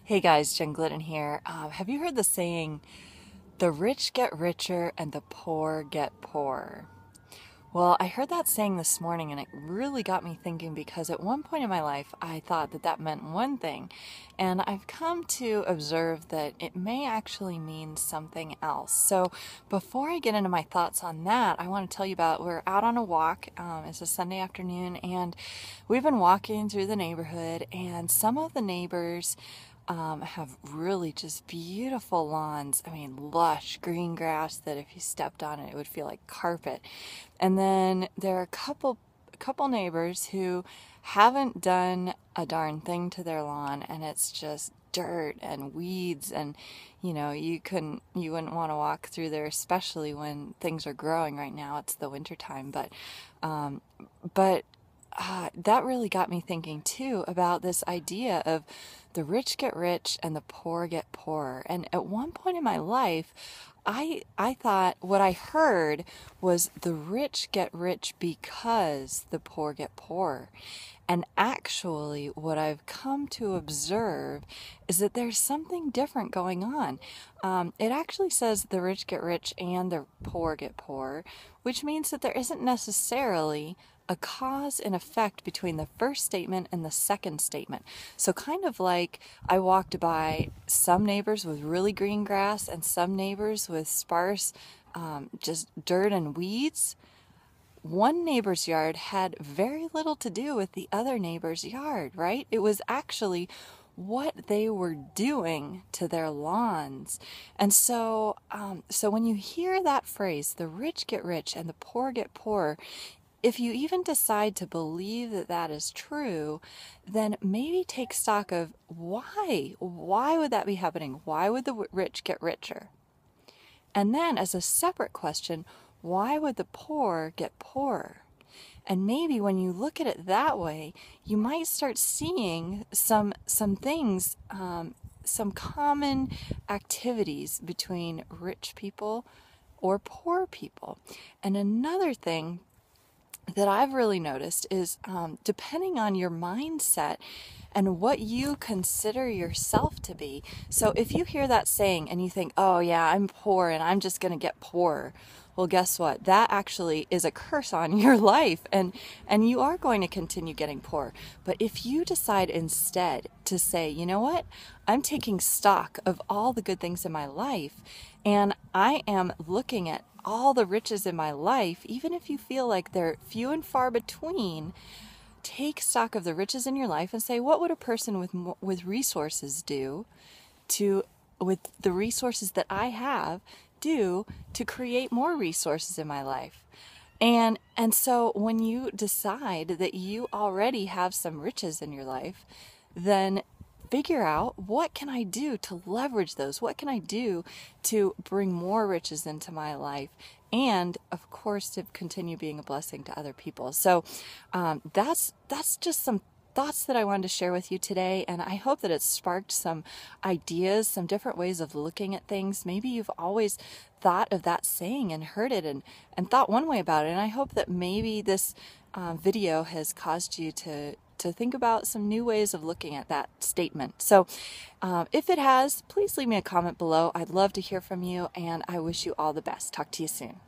Hey guys, Jen Glidden here. Have you heard the saying, the rich get richer and the poor get poorer? Well, I heard that saying this morning and it really got me thinking because at one point in my life I thought that that meant one thing, and I've come to observe that it may actually mean something else. So before I get into my thoughts on that, I want to tell you about we're out on a walk. It's a Sunday afternoon and we've been walking through the neighborhood, and some of the neighbors have really just beautiful lawns. I mean, lush green grass that if you stepped on it, it would feel like carpet. And then there are a couple neighbors who haven't done a darn thing to their lawn, and it's just dirt and weeds, and you wouldn't want to walk through there, especially when things are growing. Right now it's the winter time, but that really got me thinking too about this idea of the rich get rich and the poor get poorer. And at one point in my life, I thought what I heard was the rich get rich because the poor get poorer. And actually, what I've come to observe is that there's something different going on. It actually says the rich get rich and the poor get poor, which means that there isn't necessarily a cause and effect between the first statement and the second statement. So kind of like I walked by some neighbors with really green grass and some neighbors with sparse, just dirt and weeds. One neighbor's yard had very little to do with the other neighbor's yard, right? It was actually what they were doing to their lawns. And so when you hear that phrase, the rich get rich and the poor get poorer, if you even decide to believe that that is true, then maybe take stock of why. Why would that be happening? Why would the rich get richer? And then as a separate question, why would the poor get poorer? And maybe when you look at it that way, you might start seeing some things, some common activities between rich people or poor people. And another thing that I've really noticed is depending on your mindset and what you consider yourself to be. So if you hear that saying and you think, oh yeah, I'm poor and I'm just going to get poorer. Well, guess what? That actually is a curse on your life, and you are going to continue getting poor. But if you decide instead to say, you know what? I'm taking stock of all the good things in my life, and I am looking at all the riches in my life, even if you feel like they're few and far between. Take stock of the riches in your life and say, what would a person with resources do with the resources that I have do to create more resources in my life? And so when you decide that you already have some riches in your life, then figure out, what can I do to leverage those? What can I do to bring more riches into my life? And of course, to continue being a blessing to other people. So that's just some thoughts that I wanted to share with you today, and I hope that it's sparked some ideas, some different ways of looking at things. Maybe you've always thought of that saying and heard it and thought one way about it, and I hope that maybe this video has caused you to think about some new ways of looking at that statement. So if it has, please leave me a comment below. I'd love to hear from you, and I wish you all the best. Talk to you soon.